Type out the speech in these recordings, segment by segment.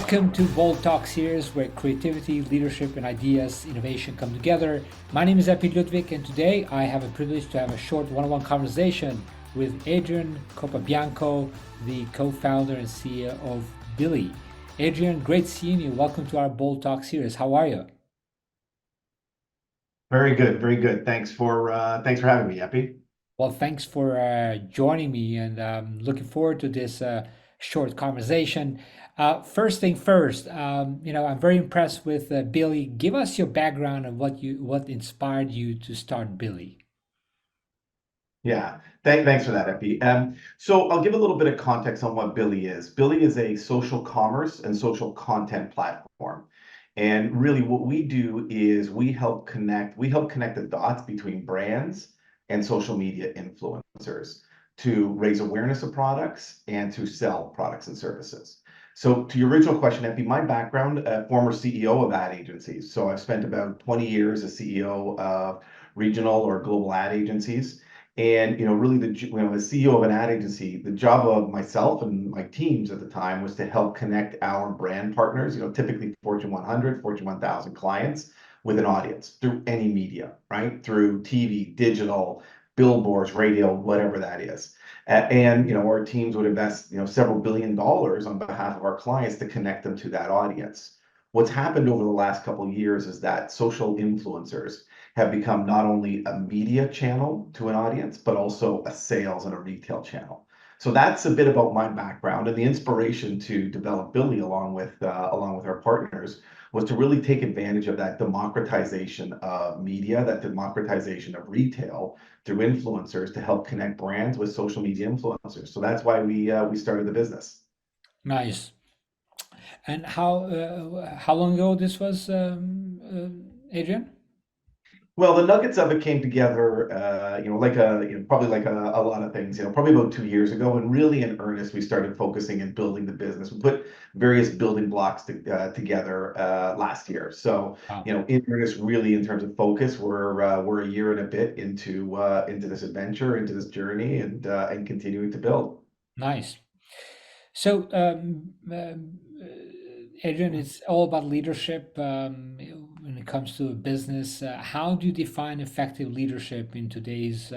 Welcome to Bold Talk series where creativity, leadership, and ideas, innovation come together. My name is Epi Ludwig, and today I have a privilege to have a short one-on-one conversation with Adrian Copabianco, the co-founder and CEO of Billy. Adrian, great seeing you. Welcome to our Bold Talk series. How are you? Very good, very good. Thanks for having me, Epi. Well, thanks for joining me, and looking forward to this short conversation. First thing first, I'm very impressed with Billy. Give us your background and what inspired you to start Billy. Yeah, thanks for that, Epi. So I'll give a little bit of context on what Billy is. Billy is a social commerce and social content platform. And really what we do is we help connect the dots between brands and social media influencers to raise awareness of products and to sell products and services. So to your original question, Epi, my background, former CEO of ad agencies. So I've spent about 20 years as CEO of regional or global ad agencies. And really, as CEO of an ad agency, the job of myself and my teams at the time was to help connect our brand partners, typically Fortune 100, Fortune 1000 clients, with an audience through any media, right? Through TV, digital, billboards, radio, whatever that is. And our teams would invest, several billion dollars on behalf of our clients to connect them to that audience. What's happened over the last couple of years is that social influencers have become not only a media channel to an audience, but also a sales and a retail channel. So that's a bit about my background, and the inspiration to develop Billy along with our partners was to really take advantage of that democratization of media, that democratization of retail through influencers to help connect brands with social media influencers. So that's why we started the business. Nice. And how long ago this was, Adrian? Well, the nuggets of it came together, probably like a lot of things, probably about 2 years ago. And really in earnest, we started focusing and building the business. We put various building blocks together last year. So, Wow, in earnest, really in terms of focus, we're a year and a bit into this adventure, into this journey, and continuing to build. nice. So, Adrian, it's all about leadership when it comes to a business. How do you define effective leadership in today's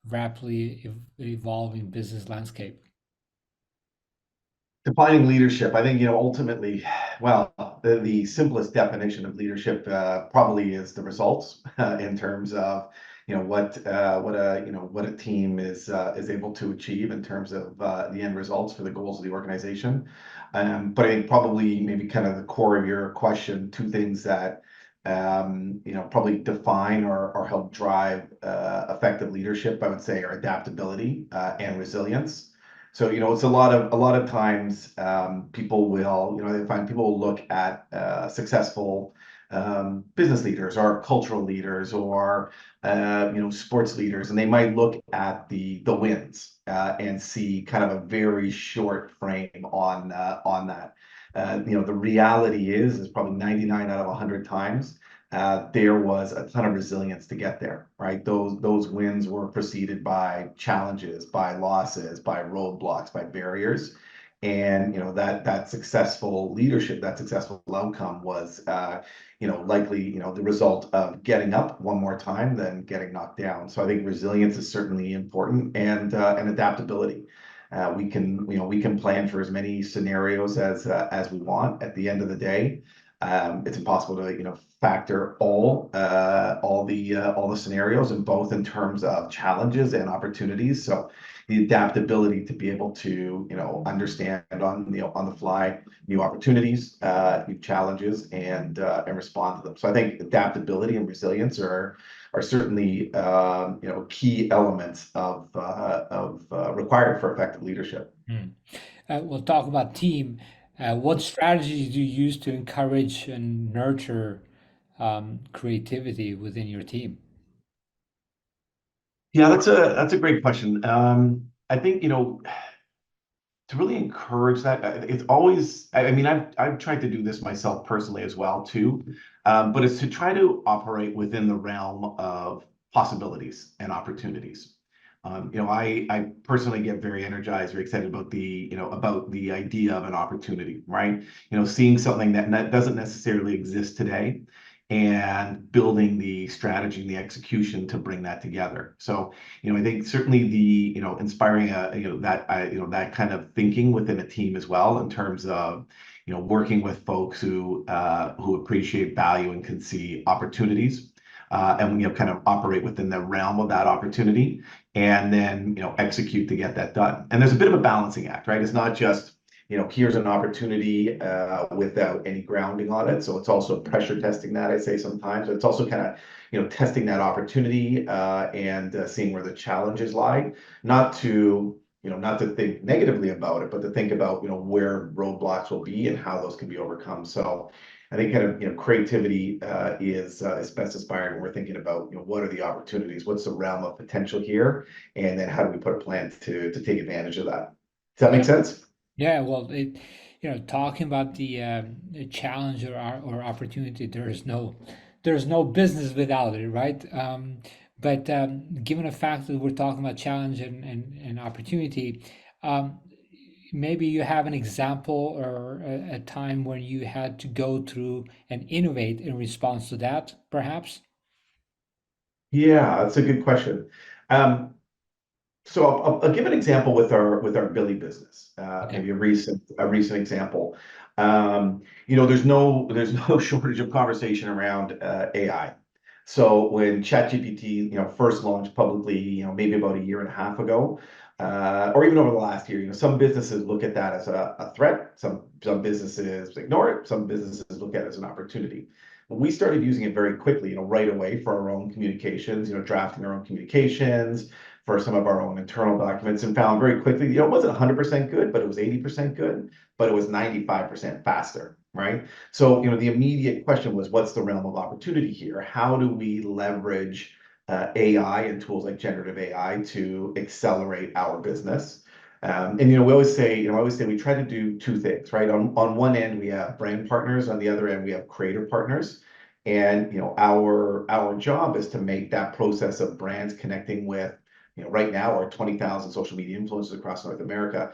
rapidly evolving business landscape? Defining leadership, I think, ultimately, well, the simplest definition of leadership probably is the results in terms of, what a team is able to achieve in terms of the end results for the goals of the organization. But I think probably maybe kind of the core of your question, two things that probably define or help drive effective leadership, I would say, are adaptability and resilience. So, it's a lot of times people will, they find people will look at successful business leaders or cultural leaders or sports leaders, and they might look at the wins and see kind of a very short frame on that. The reality is probably 99 out of 100 times there was a ton of resilience to get there, right? Those wins were preceded by challenges, by losses, by roadblocks, by barriers. And that successful leadership, that successful outcome was likely the result of getting up one more time than getting knocked down. So I think resilience is certainly important, and adaptability. We can plan for as many scenarios as we want. At the end of the day, it's impossible to factor all the scenarios, and both in terms of challenges and opportunities. So the adaptability to be able to understand on the fly new opportunities, new challenges, and respond to them. So I think adaptability and resilience are certainly key elements of required for effective leadership. Hmm. We'll talk about team. What strategies do you use to encourage and nurture creativity within your team? Yeah, that's a great question. I think to really encourage that, it's always. I mean, I've tried to do this myself personally as well too, but it's to try to operate within the realm of possibilities and opportunities. I personally get very energized, very excited about about the idea of an opportunity, right? Seeing something that doesn't necessarily exist today and building the strategy and the execution to bring that together. So, I think certainly inspiring that kind of thinking within a team as well in terms of, working with folks who appreciate value and can see opportunities. And kind of operate within the realm of that opportunity and then execute to get that done. And there's a bit of a balancing act, right? It's not just here's an opportunity without any grounding on it. So it's also pressure testing that, I say sometimes. It's also kind of testing that opportunity and seeing where the challenges lie, not to think negatively about it, but to think about where roadblocks will be and how those can be overcome. So I think kind of creativity is best inspired when we're thinking about what are the opportunities, what's the realm of potential here, and then how do we put a plan to take advantage of that. Does that make Yeah. sense? Yeah, well, talking about the challenge or opportunity, there's no business without it, right? But given the fact that we're talking about challenge and opportunity, um, maybe you have an example or a time when you had to go through and innovate in response to that, perhaps? Yeah, that's a good question. Um, So I'll give an example with our Billy business, Okay. maybe a recent example. There's no shortage of conversation around AI. So when ChatGPT first launched publicly, maybe about a year and a half ago, or even over the last year, some businesses look at that as a threat. Some businesses ignore it. Some businesses look at it as an opportunity. When we started using it very quickly, right away for our own communications, drafting our own communications for some of our own internal documents and found very quickly, it wasn't 100% good, but it was 80% good, but it was 95% faster, right? So, the immediate question was, what's the realm of opportunity here? How do we leverage AI and tools like generative AI to accelerate our business? And I always say we try to do two things, right? On one end, we have brand partners. On the other end, we have creator partners. And our job is to make that process of brands connecting with right now, our 20,000 social media influencers across North America,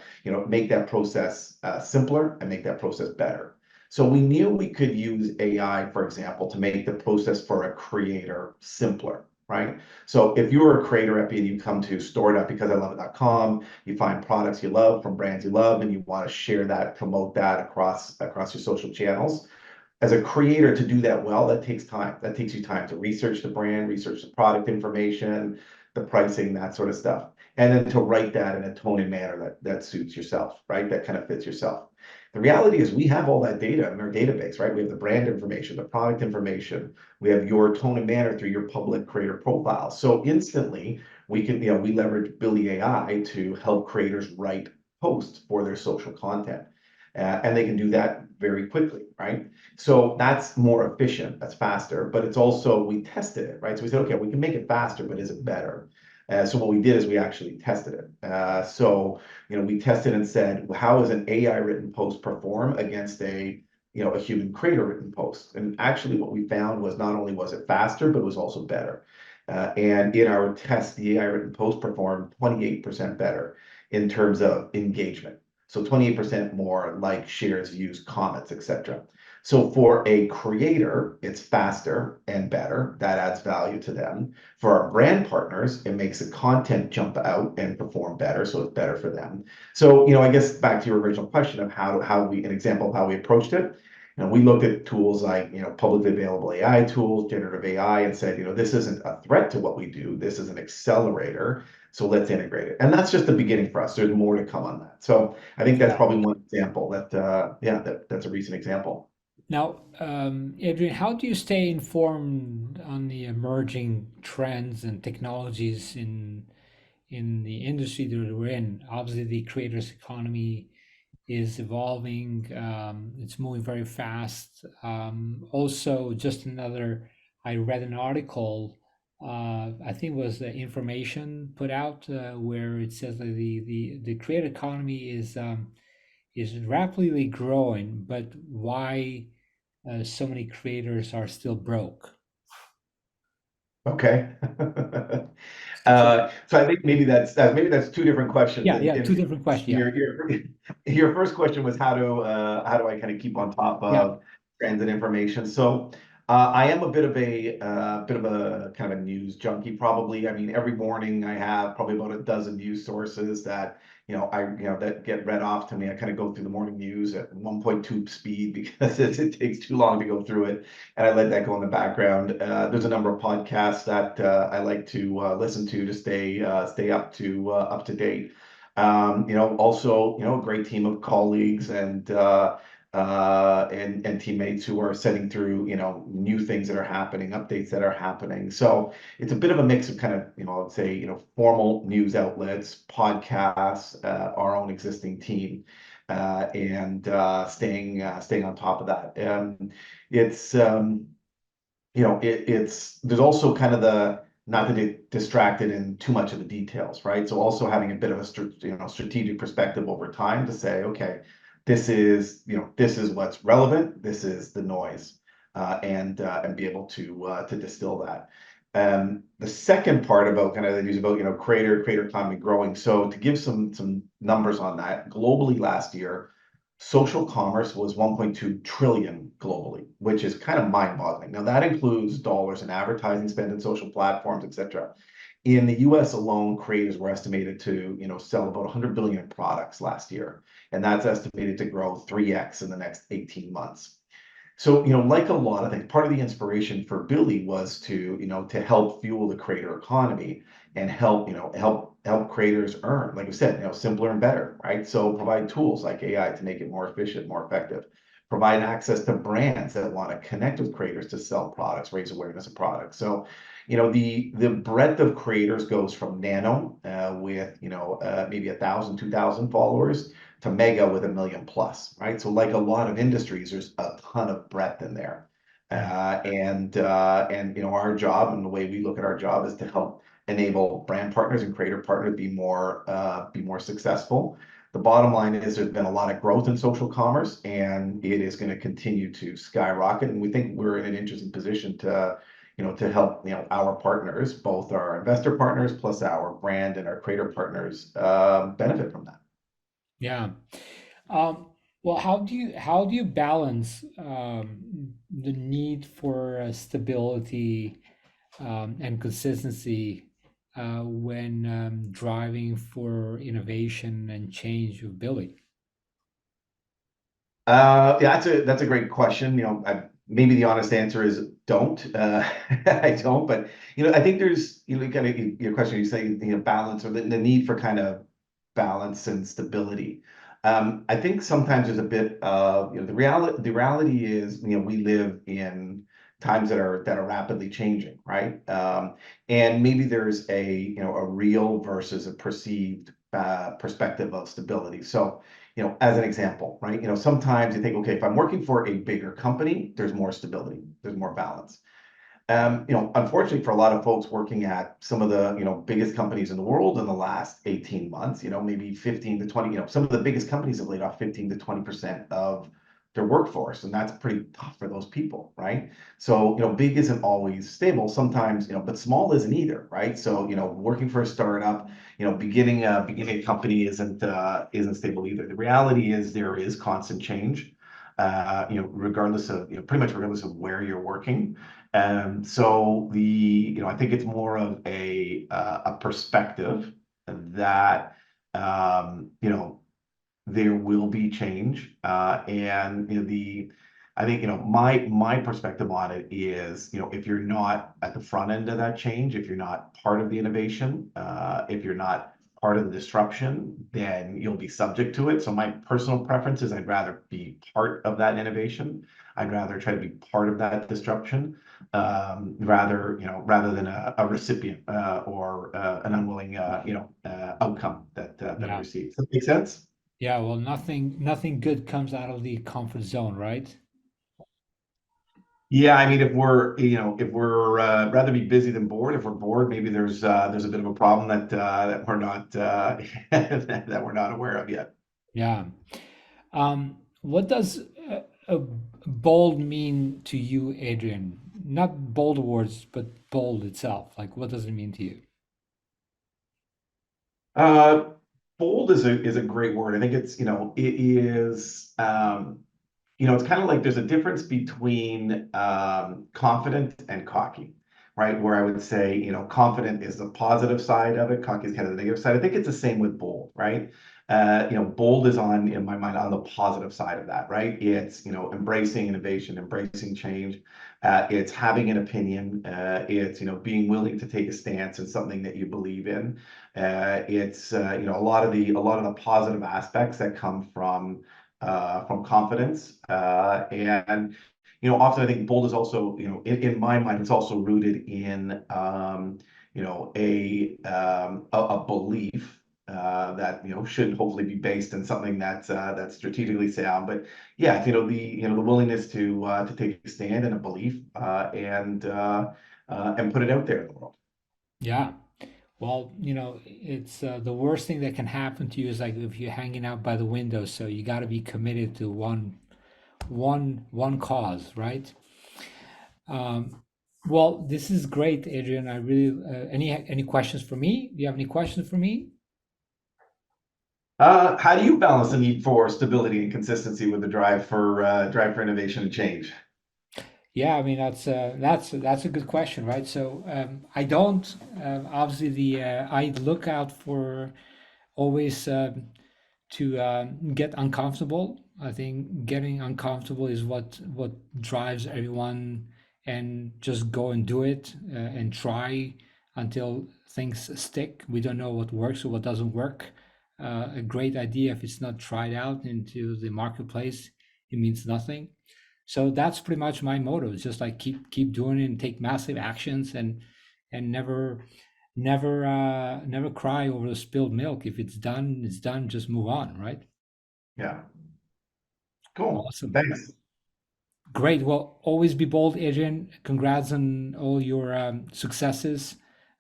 make that process simpler and make that process better. So we knew we could use AI, for example, to make the process for a creator simpler, right? So if you're a creator, Epi, and you come to store.becauseiloveit.com, you find products you love from brands you love, and you want to share that, promote that across your social channels, as a creator, to do that well, that takes time. That takes you time to research the brand, research the product information, the pricing, that sort of stuff. And then to write that in a tone and manner that suits yourself, right? That kind of fits yourself. The reality is we have all that data in our database, right? We have the brand information, the product information, we have your tone and manner through your public creator profile. So instantly we leverage Billy AI to help creators write posts for their social content. And they can do that very quickly, right? So that's more efficient, that's faster, but it's also, we tested it, right? So we said, okay, we can make it faster, but is it better? So what we did is we actually tested it. We tested and said, well, how does an AI written post perform against a human creator written post? And actually what we found was not only was it faster, but it was also better. And in our test, the AI written post performed 28% better in terms of engagement. So 28% more likes, shares, views, comments, etc. So for a creator, it's faster and better. That adds value to them. For our brand partners, it makes the content jump out and perform better, so it's better for them. So, I guess back to your original question of an example of how we approached it. We looked at tools like, publicly available AI tools, generative AI, and said, this isn't a threat to what we do. This is an accelerator. So let's integrate it. And that's just the beginning for us. There's more to come on that. So I think that's Yeah. probably one example that's a recent example. Now, Adrian, how do you stay informed on the emerging trends and technologies in the industry that we're in? Obviously, the creators economy is evolving. It's moving very fast. Also, just I read an article. I think it was the information put out where it says that the creator economy is rapidly growing, but why so many creators are still broke? Okay. So So I think maybe that's two different questions. yeah, And yeah, two different questions. Yeah, your first question was how do I kind of keep on top yeah, of trends and information? So I am a bit of a kind of a news junkie, probably. I mean, every morning I have probably about a dozen news sources that that get read off to me. I kind of go through the morning news at 1.2 speed because it takes too long to go through it, and I let that go in the background. There's a number of podcasts that I like to listen to stay up to date. Also, a great team of colleagues and teammates who are setting through, new things that are happening, updates that are happening. So it's a bit of a mix of kind of, I would say, formal news outlets, podcasts, our own existing team, and staying on top of that. It's it's there's also kind of the not to get distracted in too much of the details, right? So also having a bit of a strategic perspective over time to say, okay, this is what's relevant, this is the noise, and be able to distill that. The second part about kind of the news about creator economy growing. So to give some numbers on that, globally last year, social commerce was 1.2 trillion globally, which is kind of mind-boggling. Now that includes dollars in advertising spend in social platforms, etc. In the US alone, creators were estimated to, sell about 100 billion in products last year, and that's estimated to grow 3x in the next 18 months. So, like a lot of things, part of the inspiration for Billy was to help fuel the creator economy and help creators earn, like we said, simpler and better, right? So provide tools like AI to make it more efficient, more effective. Provide access to brands that want to connect with creators to sell products, raise awareness of products. So, the breadth of creators goes from nano with maybe 1,000, 2,000 followers to mega with 1 million plus, right? So like a lot of industries, there's a ton of breadth in there. yeah, And our job and the way we look at our job is to help enable brand partners and creator partners be more successful. The bottom line is there's been a lot of growth in social commerce, and it is going to continue to skyrocket. And we think we're in an interesting position to help our partners, both our investor partners plus our brand and our creator partners, benefit from that. yeah. Um, well, how do you balance the need for stability and consistency when driving for innovation and change of Billy? Yeah, that's a great question. Maybe the honest answer is don't. I don't, but I think there's kind of your question. You say balance or the need for kind of balance and stability. I think sometimes there's a bit of the reality. The reality is we live in times that are rapidly changing, right? And maybe there's a real versus a perceived perspective of stability. So as an example, right? Sometimes you think, okay, if I'm working for a bigger company, there's more stability, there's more balance. Unfortunately for a lot of folks working at some of the, biggest companies in the world in the last 18 months, maybe 15 to 20, some of the biggest companies have laid off 15 to 20% of their workforce, and that's pretty tough for those people, right? So, big isn't always stable sometimes, but small isn't either, right? So, working for a startup, beginning a company isn't stable either. The reality is there is constant change, regardless of, pretty much regardless of where you're working. So I think it's more of a perspective that, there will be change. And I think my perspective on it is if you're not at the front end of that change, if you're not part of the innovation, if you're not part of the disruption, then you'll be subject to it. So my personal preference is I'd rather be part of that innovation. I'd rather try to be part of that disruption, rather than a recipient or an unwilling outcome that I Yeah, receive. Does that make sense? yeah. Well, nothing good comes out of the comfort zone, right? Yeah, I mean, if we're rather be busy than bored. If we're bored, maybe there's a bit of a problem that we're not that we're not aware of yet. Yeah. What does bold mean to you, Adrian? Not bold words, but bold itself. Like, what does it mean to you? Uh, Bold is a great word. I think it's, it is, it's kind of like there's a difference between confident and cocky, right? Where I would say, confident is the positive side of it, cocky is kind of the negative side. I think it's the same with bold, right? Bold is in my mind, on the positive side of that, right? It's, embracing innovation, embracing change. It's having an opinion. It's, being willing to take a stance in something that you believe in. It's, a lot of the positive aspects that come from confidence. And often I think bold is also, in my mind, it's also rooted in, a belief that should hopefully be based in something that's strategically sound. But yeah, the willingness to take a stand and a belief and put it out there in the world. Yeah. Well, it's the worst thing that can happen to you is like if you're hanging out by the window. So you got to be committed to one cause, right? Um, well, this is great, Adrian. I really any questions for me? Do you have any questions for me? How do you balance the need for stability and consistency with the drive for innovation and change? Yeah, I mean that's a good question, right? So I don't obviously the I look out for always to get uncomfortable. I think getting uncomfortable is what drives everyone, and just go and do it and try until things stick. We don't know what works or what doesn't work. A great idea, if it's not tried out into the marketplace, it means nothing. So that's pretty much my motto. It's just like keep doing it and take massive actions, and never cry over the spilled milk. If it's done, it's done. Just move on, right? Yeah, cool. Awesome. Thanks. Great. Well, always be bold, Adrian. Congrats on all your successes.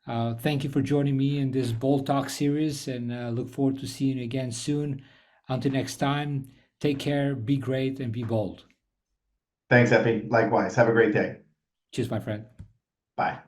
Thank you for joining me in this Bold Talk series, and look forward to seeing you again soon. Until next time, take care, be great, and be bold. Thanks, Epi. Likewise. Have a great day. Cheers, my friend. Bye.